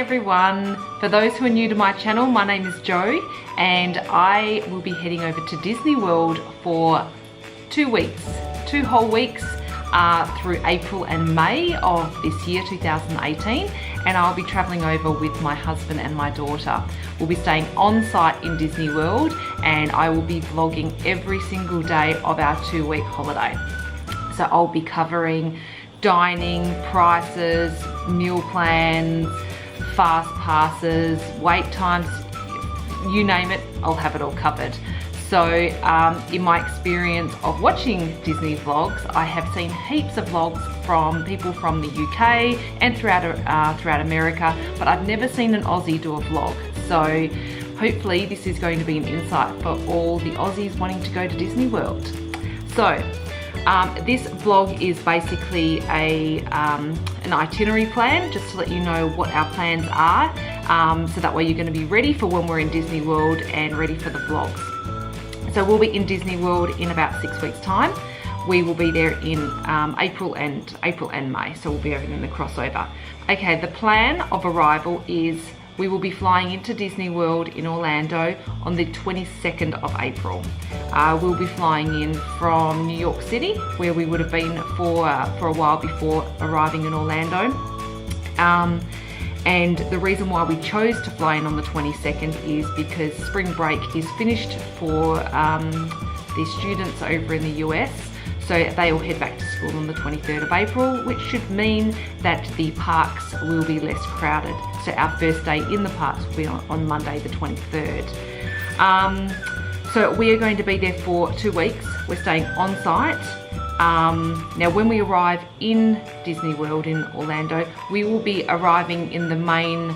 everyone. For those who are new to my channel, my name is Jo and I will be heading over to Disney World for 2 weeks, 2 whole weeks through April and May of this year, 2018, and I'll be traveling over with my husband and my daughter. We'll be staying on site in Disney World and I will be vlogging every single day of our 2-week holiday. So I'll be covering dining, prices, meal plans, fast passes, wait times, you name it, I'll have it all covered. So in my experience of watching Disney vlogs, I have seen heaps of vlogs from people from the UK and throughout America, but I've never seen an Aussie do a vlog. So hopefully this is going to be an insight for all the Aussies wanting to go to Disney World. So this vlog is basically an itinerary plan, just to let you know what our plans are, so that way you're going to be ready for when we're in Disney World and ready for the vlogs. So we'll be in Disney World in about 6 weeks time. We will be there in April and May, so we'll be over in the crossover. Okay, the plan of arrival is we will be flying into Disney World in Orlando on the 22nd of April. We'll be flying in from New York City, where we would have been for a while before arriving in Orlando. And the reason why we chose to fly in on the 22nd is because spring break is finished for the students over in the US. So they all head back to school on the 23rd of April, which should mean that the parks will be less crowded. So our first day in the parks will be on Monday the 23rd. So we are going to be there for 2 weeks. We're staying on site. Now when we arrive in Disney World in Orlando, we will be arriving in the main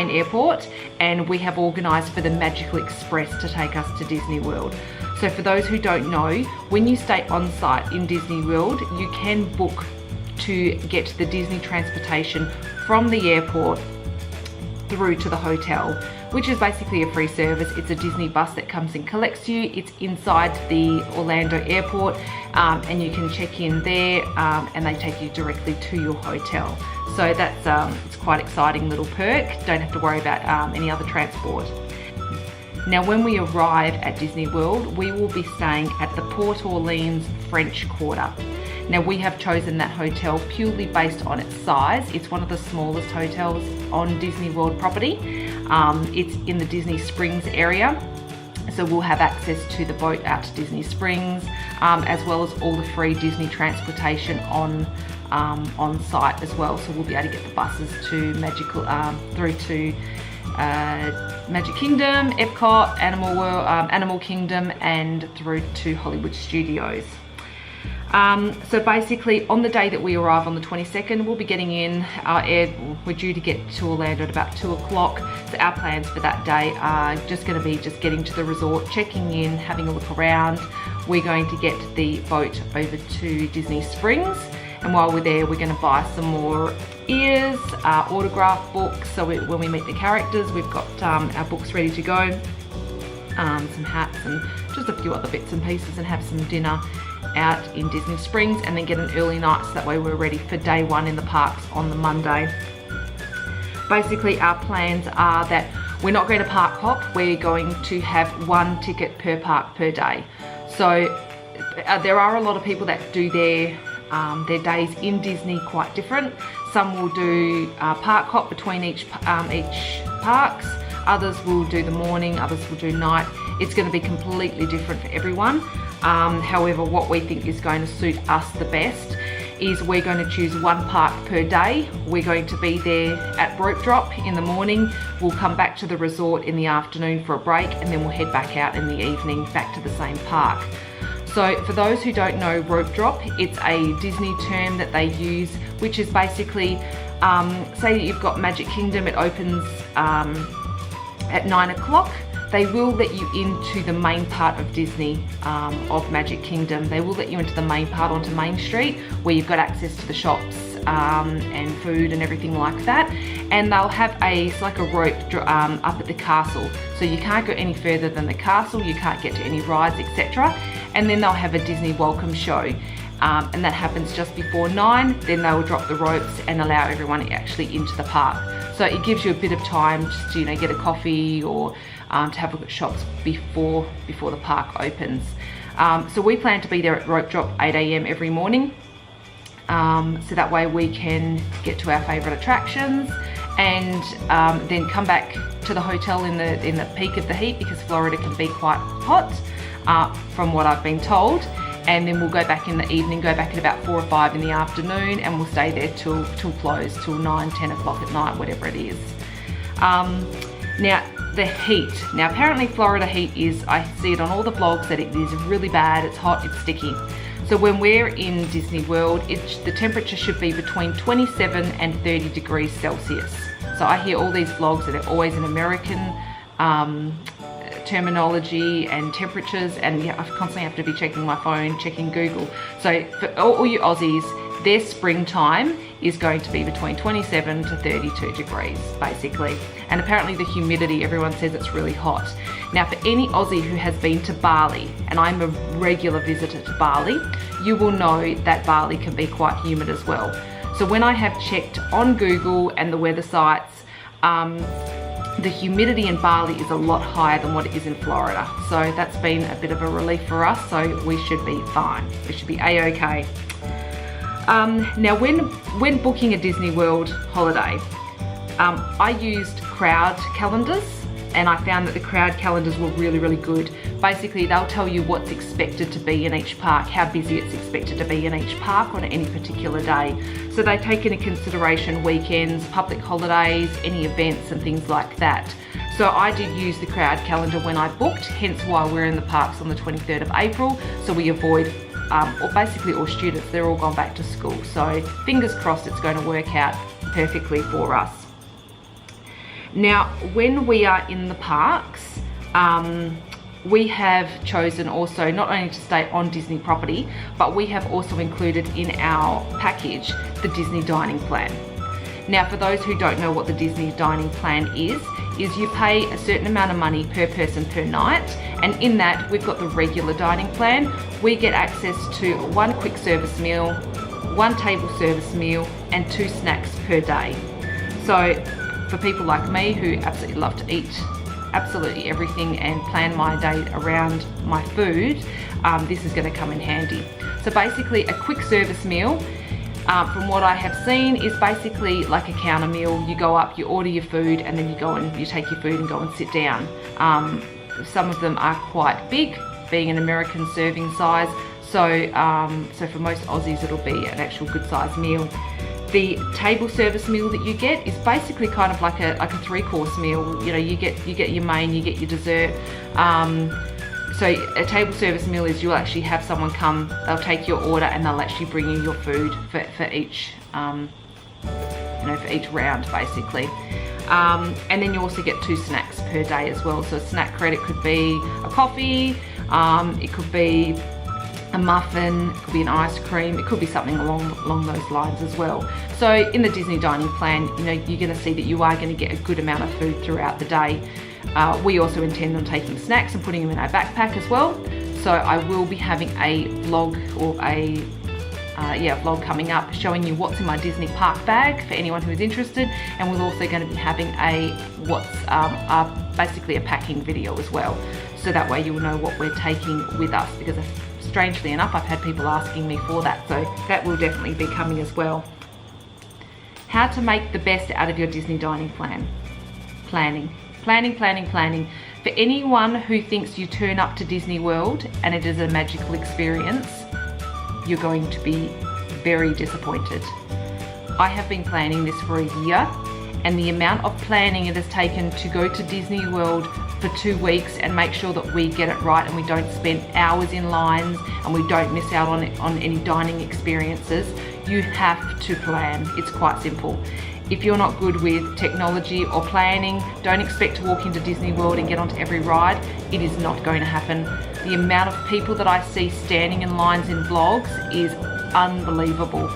airport, and we have organised for the Magical Express to take us to Disney World. So for those who don't know, when you stay on site in Disney World, you can book to get the Disney transportation from the airport through to the hotel, which is basically a free service. It's a Disney bus that comes and collects you. It's inside the Orlando airport, and you can check in there and they take you directly to your hotel. So that's it's quite exciting little perk. Don't have to worry about any other transport. Now when we arrive at Disney World, we will be staying at the Port Orleans French Quarter. Now we have chosen that hotel purely based on its size. It's one of the smallest hotels on Disney World property. It's in the Disney Springs area. So we'll have access to the boat out to Disney Springs, as well as all the free Disney transportation on site as well. So we'll be able to get the buses to through to Magic Kingdom, Epcot, Animal Kingdom, and through to Hollywood Studios. So basically on the day that we arrive on the 22nd, we'll be getting in. We're due to get to Orlando at about 2 o'clock. So our plans for that day are just going to be getting to the resort, checking in, having a look around. We're going to get the boat over to Disney Springs, and while we're there we're going to buy some more ears, autograph books, so when we meet the characters we've got our books ready to go, some hats and just a few other bits and pieces, and have some dinner out in Disney Springs, and then get an early night so that way we're ready for day 1 in the parks on the Monday. Basically our plans are that we're not going to park hop. We're going to have 1 ticket per park per day. So there are a lot of people that do their days in Disney quite different. Some will do park hop between each parks. Others will do the morning, others will do night. It's going to be completely different for everyone. However, what we think is going to suit us the best is we're going to choose 1 park per day. We're going to be there at rope drop in the morning. We'll come back to the resort in the afternoon for a break, and then we'll head back out in the evening back to the same park. So for those who don't know rope drop, it's a Disney term that they use, which is basically, say that you've got Magic Kingdom, it opens at 9 o'clock. They will let you into the main part of Disney, of Magic Kingdom. They will let you into the main part onto Main Street, where you've got access to the shops and food and everything like that. And they'll have it's like a rope up at the castle. So you can't go any further than the castle, you can't get to any rides, etc. And then they'll have a Disney welcome show. and that happens just before 9. Then they will drop the ropes and allow everyone actually into the park. So it gives you a bit of time just to, you know, get a coffee or to have a look at shops before the park opens. So we plan to be there at rope drop 8 AM every morning. So that way we can get to our favourite attractions and then come back to the hotel in the peak of the heat, because Florida can be quite hot, from what I've been told. And then we'll go back in the evening, go back at about 4 or 5 in the afternoon, and we'll stay there till close, till 9, 10 o'clock at night, whatever it is. Now, the heat. Now, apparently Florida heat is, I see it on all the vlogs, that it is really bad, it's hot, it's sticky. So when we're in Disney World, the temperature should be between 27 and 30 degrees Celsius. So I hear all these vlogs that are always in American terminology and temperatures, and yeah, I constantly have to be checking my phone, checking Google. So for all you Aussies, their springtime is going to be between 27 to 32 degrees, basically. And apparently the humidity, everyone says it's really hot. Now, for any Aussie who has been to Bali, and I'm a regular visitor to Bali, you will know that Bali can be quite humid as well. So when I have checked on Google and the weather sites, the humidity in Bali is a lot higher than what it is in Florida. So that's been a bit of a relief for us, so we should be fine. We should be A-okay. Now when booking a Disney World holiday, I used crowd calendars, and I found that the crowd calendars were really, really good. Basically, they'll tell you what's expected to be in each park, how busy it's expected to be in each park on any particular day. So they take into consideration weekends, public holidays, any events and things like that. So I did use the crowd calendar when I booked, hence why we're in the parks on the 23rd of April. So we avoid, or basically all students, they're all gone back to school. So fingers crossed it's going to work out perfectly for us. Now, when we are in the parks, we have chosen also not only to stay on Disney property, but we have also included in our package the Disney dining plan. Now, for those who don't know what the Disney dining plan is you pay a certain amount of money per person per night, and in that we've got the regular dining plan. We get access to 1 quick service meal, 1 table service meal, and 2 snacks per day. So for people like me who absolutely love to eat absolutely everything and plan my day around my food, this is going to come in handy. So basically a quick service meal, from what I have seen, is basically like a counter meal. You go up, you order your food, and then you go and you take your food and go and sit down. Some of them are quite big, being an American serving size, so for most Aussies it'll be an actual good size meal. The table service meal that you get is basically kind of like a 3-course meal. You know, you get your main, you get your dessert. So a table service meal is you'll actually have someone come, they'll take your order and they'll actually bring you your food for each, for each round basically. And then you also get 2 snacks per day as well. So a snack credit could be a coffee, it could be a muffin, it could be an ice cream, it could be something along those lines as well. So in the Disney dining plan, you know, you're going to see that you are going to get a good amount of food throughout the day. We also intend on taking snacks and putting them in our backpack as well. So I will be having a vlog or a vlog coming up showing you what's in my Disney park bag for anyone who is interested, and we're also going to be having basically a packing video as well, so that way you'll know what we're taking with us, because strangely enough I've had people asking me for that, so that will definitely be coming as well. How to make the best out of your Disney dining plan. Planning. For anyone who thinks you turn up to Disney World and it is a magical experience, you're going to be very disappointed. I have been planning this for a year, and the amount of planning it has taken to go to Disney World for 2 weeks and make sure that we get it right and we don't spend hours in lines and we don't miss out on any dining experiences. You have to plan. It's quite simple. If you're not good with technology or planning, don't expect to walk into Disney World and get onto every ride. It is not going to happen. The amount of people that I see standing in lines in vlogs is unbelievable.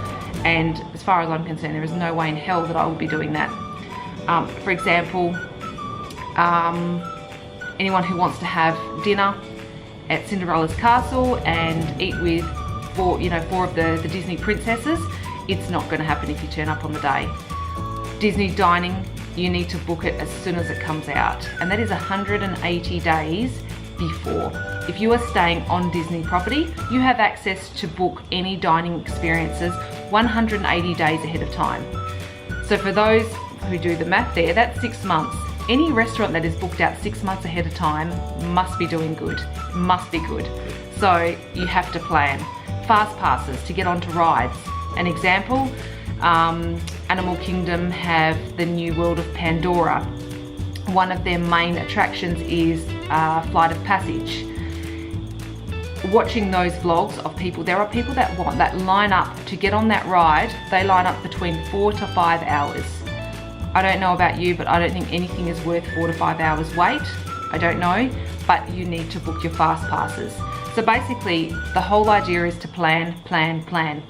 And as far as I'm concerned, there is no way in hell that I will be doing that. For example, anyone who wants to have dinner at Cinderella's castle and eat with four of the Disney princesses, it's not going to happen if you turn up on the day. Disney dining, you need to book it as soon as it comes out, and that is 180 days before. If you are staying on Disney property, you have access to book any dining experiences 180 days ahead of time. So for those who do the math there, that's 6 months. Any restaurant that is booked out 6 months ahead of time must be doing good, must be good. So you have to plan. Fast passes to get onto rides. An example, Animal Kingdom have the New World of Pandora. One of their main attractions is Flight of Passage. Watching those vlogs of people, there are people that line up to get on that ride. They line up between 4 to 5 hours. I don't know about you, but I don't think anything is worth 4 to 5 hours wait. I don't know, but you need to book your fast passes. So basically, the whole idea is to plan, plan, plan.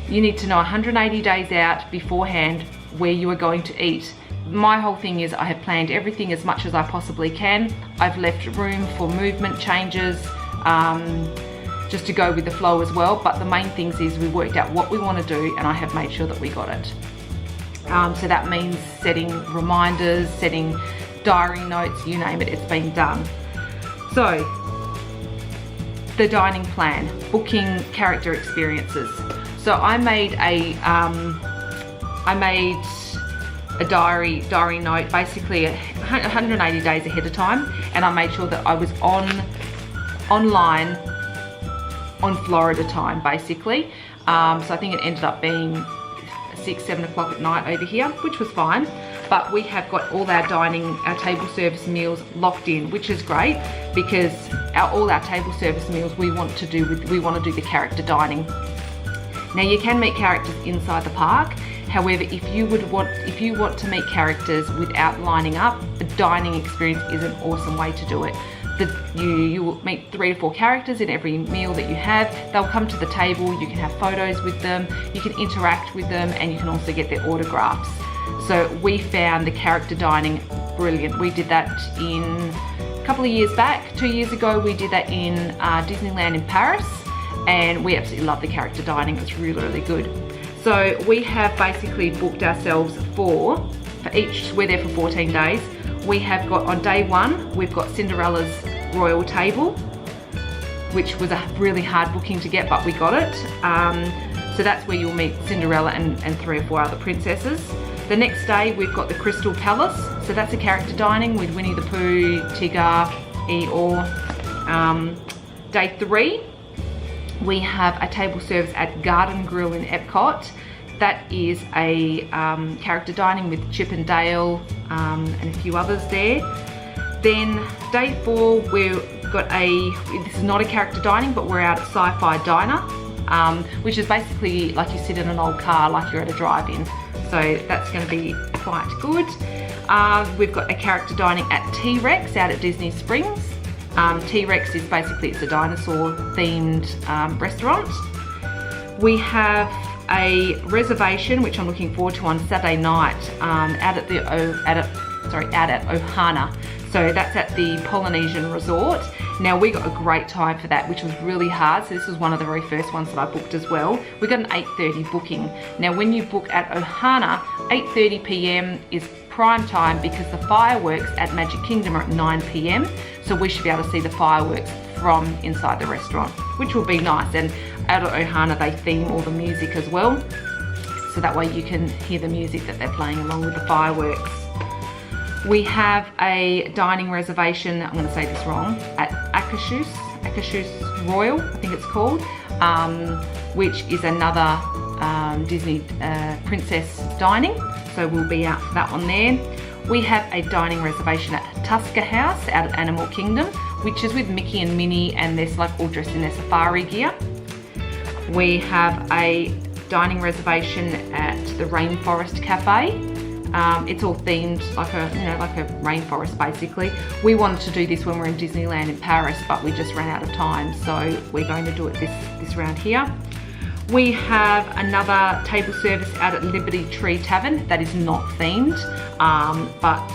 You need to know 180 days out beforehand where you are going to eat. My whole thing is I have planned everything as much as I possibly can. I've left room for movement changes, just to go with the flow as well. But the main things is we worked out what we want to do, and I have made sure that we got it. So that means setting reminders, setting diary notes, you name it, it's been done. So the dining plan, booking character experiences. So I made a diary note basically 180 days ahead of time, and I made sure that I was online on Florida time basically. So I think it ended up being 6, 7 o'clock at night over here, which was fine. But we have got all our table service meals locked in, which is great because all our table service meals we want to do the character dining. Now you can meet characters inside the park. However, if you want to meet characters without lining up, the dining experience is an awesome way to do it. You will meet 3 to 4 characters in every meal that you have. They'll come to the table, you can have photos with them, you can interact with them, and you can also get their autographs. So we found the character dining brilliant. We did that in a couple of years back. 2 years ago we did that in Disneyland in Paris, and we absolutely love the character dining. It's really, really good. So we have basically booked ourselves for each, we're there for 14 days. We have got, on day 1, we've got Cinderella's Royal Table, which was a really hard booking to get, but we got it. So that's where you'll meet Cinderella and 3 or 4 other princesses. The next day we've got the Crystal Palace, so that's a character dining with Winnie the Pooh, Tigger, Eeyore. Day 3, we have a table service at Garden Grill in Epcot. That is a character dining with Chip and Dale and a few others there. Then day 4, we've got this is not a character dining, but we're out at Sci-Fi Diner, which is basically like you sit in an old car, like you're at a drive-in. So that's going to be quite good. We've got a character dining at T-Rex out at Disney Springs. T-Rex is basically, it's a dinosaur themed restaurant. We have a reservation, which I'm looking forward to, on Saturday night out at Ohana. So that's at the Polynesian Resort. Now we got a great time for that, which was really hard. So this was one of the very first ones that I booked as well. We got an 8:30 booking. Now when you book at Ohana, 8:30 p.m. is prime time because the fireworks at Magic Kingdom are at 9 p.m. So we should be able to see the fireworks from inside the restaurant, which will be nice. And out at Ohana, they theme all the music as well. So that way you can hear the music that they're playing along with the fireworks. We have a dining reservation, I'm going to say this wrong, at Akershus Royal, I think it's called, which is another Disney princess dining. So we'll be out for that one there. We have a dining reservation at Tusker House out at Animal Kingdom, which is with Mickey and Minnie, and they're like all dressed in their safari gear. We have a dining reservation at the Rainforest Cafe. It's all themed like a rainforest basically. We wanted to do this when we were in Disneyland in Paris, but we just ran out of time, so we're going to do it this round here. We have another table service out at Liberty Tree Tavern that is not themed, but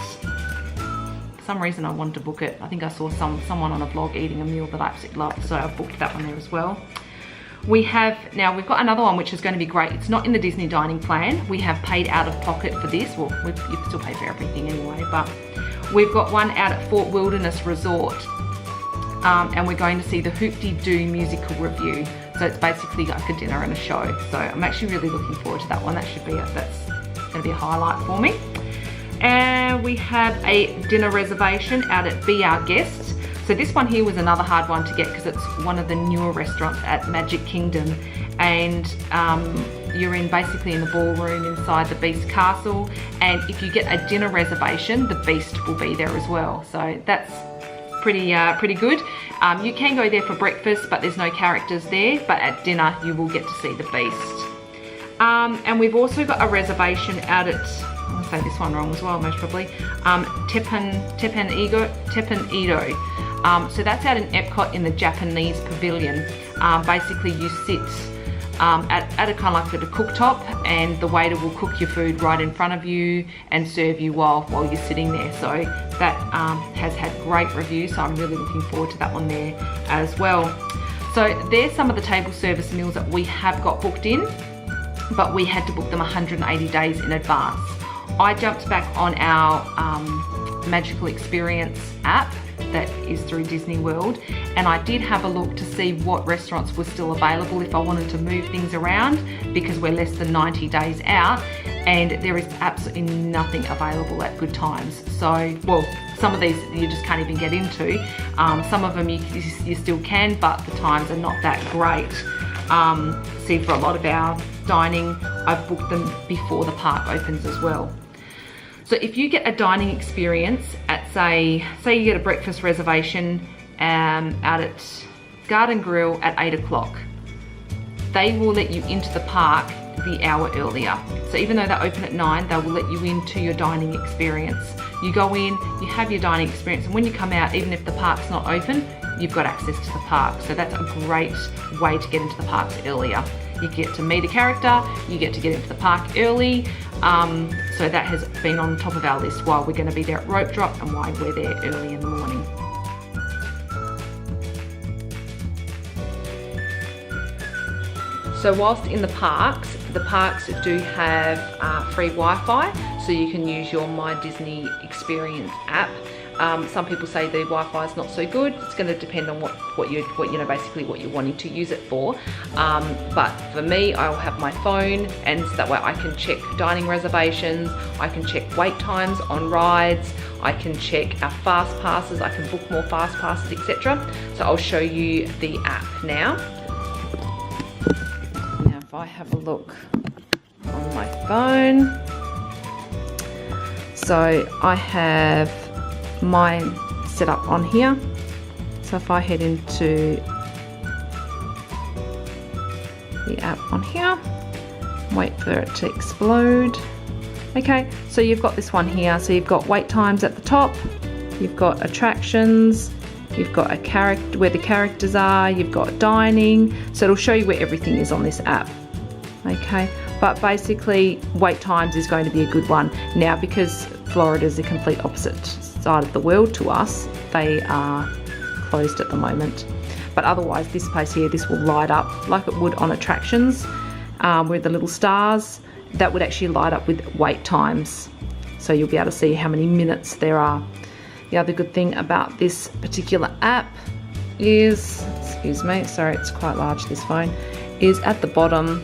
for some reason I wanted to book it. I think I saw someone on a vlog eating a meal that I absolutely loved, so I booked that one there as well. we've got another one which is going to be great. It's not in the Disney dining plan. We have paid out of pocket for this. Well, you still pay for everything anyway, but we've got one out at Fort Wilderness Resort. And we're going to see the Hoop-Dee-Doo musical review. So it's basically like a dinner and a show. So I'm actually really looking forward to that one. That's going to be a highlight for me. And we have a dinner reservation out at Be Our Guest. So this one here was another hard one to get because it's one of the newer restaurants at Magic Kingdom. And you're basically in the ballroom inside the Beast Castle. And if you get a dinner reservation, the Beast will be there as well. So that's pretty good. You can go there for breakfast, but there's no characters there. But at dinner, you will get to see the Beast. And we've also got a reservation out at, I'm gonna say this one wrong as well, most probably, Teppen Edo. So that's out in Epcot in the Japanese pavilion. Basically, you sit at a kind of like a cooktop, and the waiter will cook your food right in front of you and serve you while you're sitting there. So that has had great reviews, so I'm really looking forward to that one there as well. So there's some of the table service meals that we have got booked in, but we had to book them 180 days in advance. I jumped back on our Magical Experience app that is through Disney World, and I did have a look to see what restaurants were still available if I wanted to move things around, because we're less than 90 days out and there is absolutely nothing available at Good Times. So, well, some of these you just can't even get into. Some of them you still can, but the times are not that great. See, for a lot of our dining, I've booked them before the park opens as well. So if you get a dining experience at, say you get a breakfast reservation out at Garden Grill at 8 o'clock, they will let you into the park the hour earlier. So even though they open at 9, they will let you into your dining experience. You go in, you have your dining experience, and when you come out, even if the park's not open, you've got access to the park. So that's a great way to get into the parks earlier. You get to meet a character, you get to get into the park early. So that has been on top of our list while we're going to be there at Rope Drop and why we're there early in the morning. So whilst in the parks do have free Wi-Fi, so you can use your My Disney Experience app. Some people say the Wi-Fi is not so good. It's going to depend on what you're wanting to use it for. But for me, I'll have my phone, and so that way I can check dining reservations, I can check wait times on rides, I can check our fast passes, I can book more fast passes, etc. So I'll show you the app now. Now, if I have a look on my phone, so I have mine set up on here. So if I head into the app on here, wait for it to explode. Okay, so you've got this one here. So you've got wait times at the top, you've got attractions, you've got a character where the characters are, you've got dining. So it'll show you where everything is on this app. Okay, but basically wait times is going to be a good one. Now, because Florida is the complete opposite side of the world to us, they are closed at the moment. But otherwise, this place here, this will light up like it would on attractions, with the little stars. That would actually light up with wait times. So you'll be able to see how many minutes there are. The other good thing about this particular app is, excuse me, sorry, it's quite large, this phone, is at the bottom,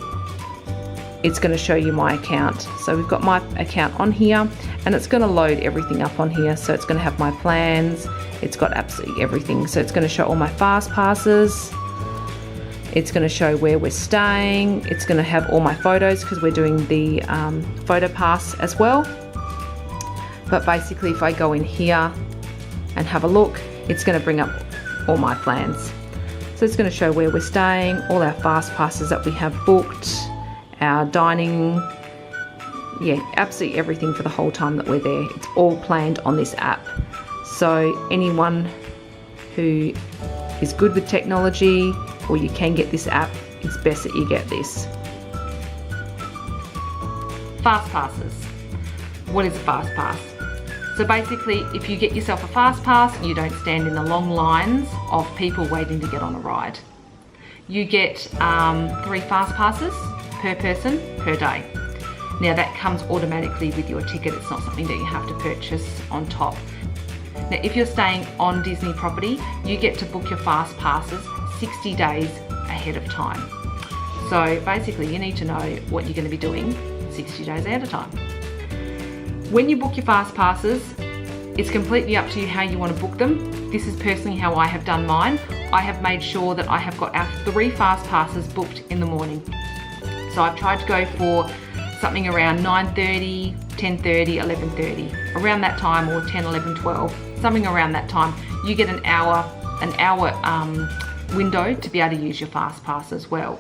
it's going to show you my account. So we've got my account on here, and it's going to load everything up on here. So it's going to have my plans, it's got absolutely everything. So it's going to show all my fast passes, it's going to show where we're staying, it's going to have all my photos because we're doing the photo pass as well. But basically, if I go in here and have a look, it's going to bring up all my plans. So it's going to show where we're staying, all our fast passes that we have booked, our dining, yeah, absolutely everything for the whole time that we're there. It's all planned on this app. So anyone who is good with technology, or you can get this app, it's best that you get this. Fast passes. What is a fast pass? So basically, if you get yourself a fast pass, you don't stand in the long lines of people waiting to get on a ride. you get 3 fast passes per person per day. Now that comes automatically with your ticket. It's not something that you have to purchase on top. Now if you're staying on Disney property, you get to book your fast passes 60 days ahead of time. So basically you need to know what you're going to be doing 60 days ahead of time. When you book your fast passes, it's completely up to you how you want to book them. This is personally how I have done mine. I have made sure that I have got our 3 fast passes booked in the morning. So I've tried to go for something around 9:30, 10:30, 11:30, around that time, or 10, 11, 12, something around that time. You get an hour window to be able to use your fast pass as well.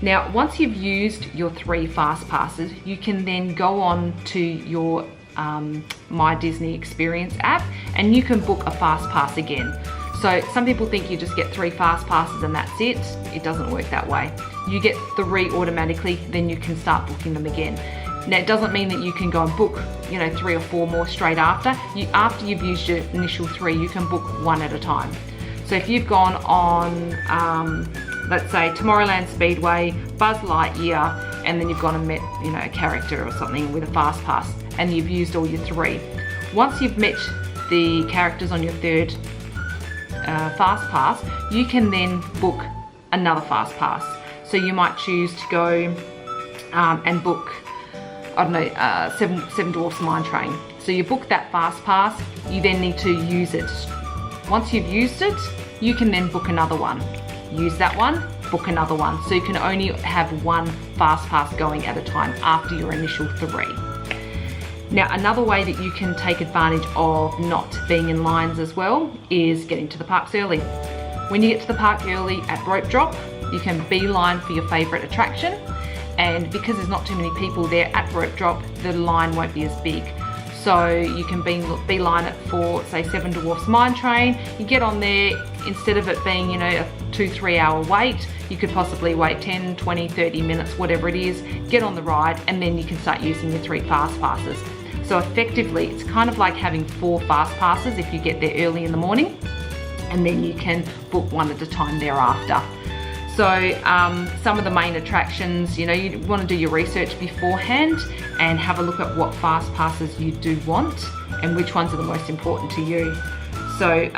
Now, once you've used your 3 fast passes, you can then go on to your My Disney Experience app and you can book a fast pass again. So some people think you just get 3 fast passes and that's it. It doesn't work that way. You get 3 automatically, then you can start booking them again. Now it doesn't mean that you can go and book, 3 or 4 more straight after. After you've used your initial 3, you can book 1 at a time. So if you've gone on, let's say Tomorrowland Speedway, Buzz Lightyear, and then you've gone and met, a character or something with a fast pass, and you've used all your 3. Once you've met the characters on your 3rd fast pass, you can then book another fast pass. So you might choose to go and book, I don't know, Seven Dwarfs Mine Train. So you book that fast pass, you then need to use it. Once you've used it, you can then book another one. Use that one, book another one. So you can only have 1 fast pass going at a time after your initial 3. Now, another way that you can take advantage of not being in lines as well is getting to the parks early. When you get to the park early at rope drop, you can beeline for your favourite attraction, and because there's not too many people there at rope drop, the line won't be as big. So you can beeline it for, say, Seven Dwarfs Mine Train. You get on there, instead of it being, a 2-3 hour wait, you could possibly wait 10, 20, 30 minutes, whatever it is, get on the ride, and then you can start using your 3 fast passes. So effectively, it's kind of like having 4 fast passes if you get there early in the morning, and then you can book 1 at a time thereafter. So some of the main attractions, you want to do your research beforehand and have a look at what fast passes you do want and which ones are the most important to you. So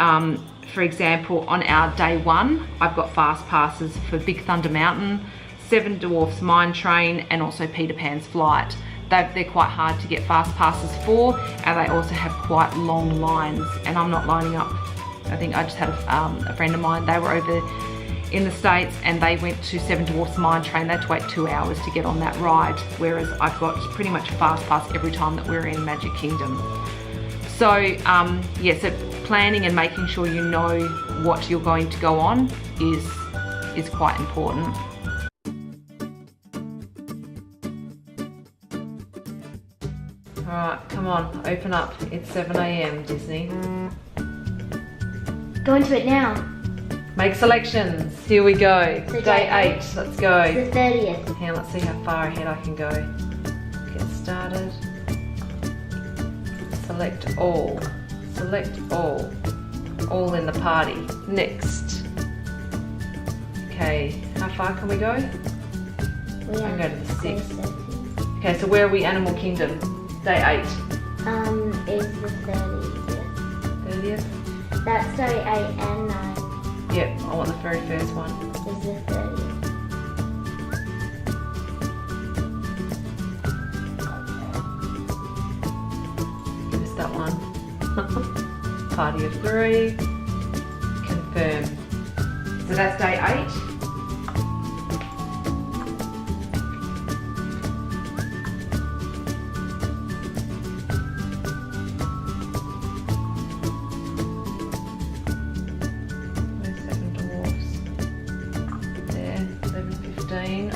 for example, on our day 1, I've got fast passes for Big Thunder Mountain, Seven Dwarfs Mine Train, and also Peter Pan's Flight. They're quite hard to get fast passes for, and they also have quite long lines, and I'm not lining up. I think I just had a friend of mine, they were over in the States and they went to Seven Dwarfs Mine Train. They had to wait 2 hours to get on that ride, whereas I've got pretty much a fast pass every time that we're in Magic Kingdom. So yeah, so planning and making sure you know what you're going to go on is quite important. Alright, come on, open up. It's 7 AM, Disney. Go into it now. Make selections. Here we go. So day 8. Let's go. It's the 30th. Here, let's see how far ahead I can go. Get started. Select all. Select all. All in the party. Next. Okay, how far can we go? We I can go to the 6th. 30th. Okay, so where are we? Animal Kingdom. Day 8. Is the 30th. 30th? That's day 8 and 9. Yep, I want the very first one. Is the 30th. Give us that one. Party of 3. Confirm. So that's day 8.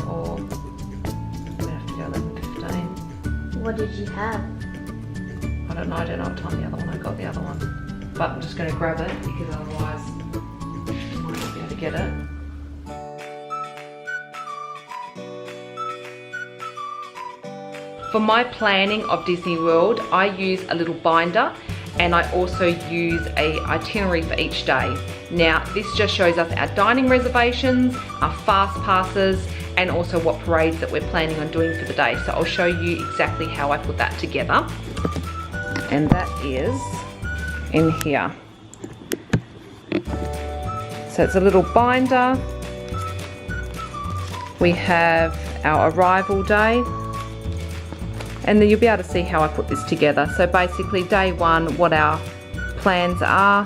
Or we have to go 11:15. What did you have? I don't know what time the other one I got the other one. But I'm just going to grab it because otherwise I might not be able to get it. For my planning of Disney World, I use a little binder and I also use a itinerary for each day. Now, this just shows us our dining reservations, our fast passes, and also what parades that we're planning on doing for the day. So I'll show you exactly how I put that together. And that is in here. So it's a little binder. We have our arrival day. And then you'll be able to see how I put this together. So basically day one, what our plans are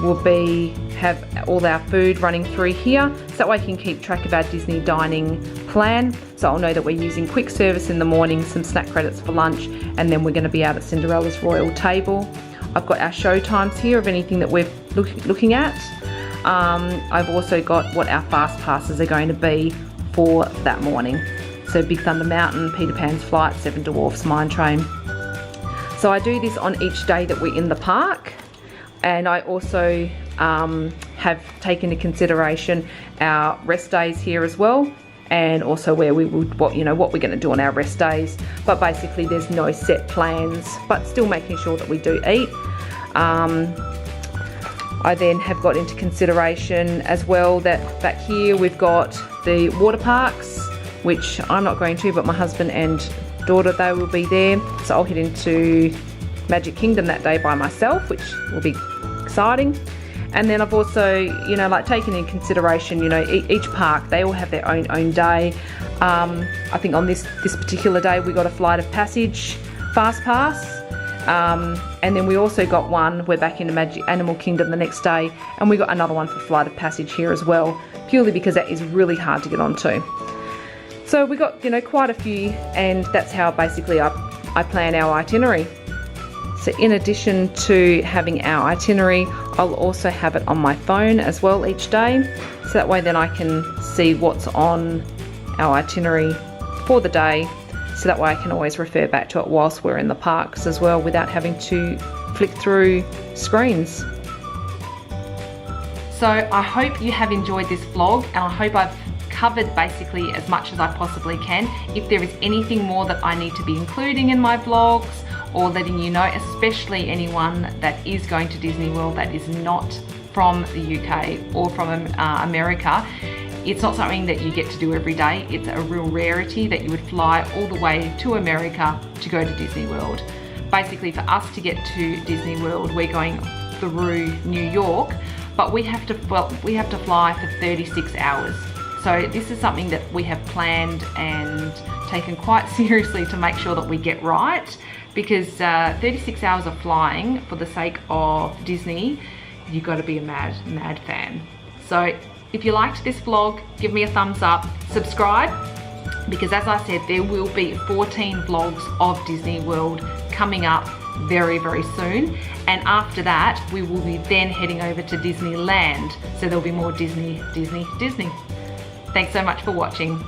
will be have all our food running through here. So that way I can keep track of our Disney dining plan. So I'll know that we're using quick service in the morning, some snack credits for lunch, and then we're going to be out at Cinderella's Royal Table. I've got our show times here of anything that we're looking at. I've also got what our fast passes are going to be for that morning. So Big Thunder Mountain, Peter Pan's Flight, Seven Dwarfs, Mine Train. So I do this on each day that we're in the park, and I also have taken into consideration our rest days here as well, and also where we would what we're going to do on our rest days. But basically there's no set plans, but still making sure that we do eat. I then have got into consideration as well that back here we've got the water parks, which I'm not going to, but my husband and daughter, they will be there. So I'll head into Magic Kingdom that day by myself, which will be exciting. And then I've also, like taken in consideration, each park, they all have their own day. I think on this particular day, we got a Flight of Passage Fast Pass. And then we also got one, we're back in the Magic Animal Kingdom the next day, and we got another one for Flight of Passage here as well, purely because that is really hard to get onto. So we got, quite a few, and that's how basically I plan our itinerary. So in addition to having our itinerary, I'll also have it on my phone as well each day. So that way then I can see what's on our itinerary for the day. So that way I can always refer back to it whilst we're in the parks as well without having to flick through screens. So I hope you have enjoyed this vlog, and I hope I've covered basically as much as I possibly can. If there is anything more that I need to be including in my vlogs or letting you know, especially anyone that is going to Disney World that is not from the UK or from America, it's not something that you get to do every day. It's a real rarity that you would fly all the way to America to go to Disney World. Basically for us to get to Disney World, we're going through New York, but we have to fly for 36 hours. So this is something that we have planned and taken quite seriously to make sure that we get right, because 36 hours of flying for the sake of Disney, you've got to be a mad fan. So if you liked this vlog, give me a thumbs up, subscribe, because as I said, there will be 14 vlogs of Disney World coming up very soon, and after that we will be then heading over to Disneyland, so there'll be more Disney. Thanks so much for watching.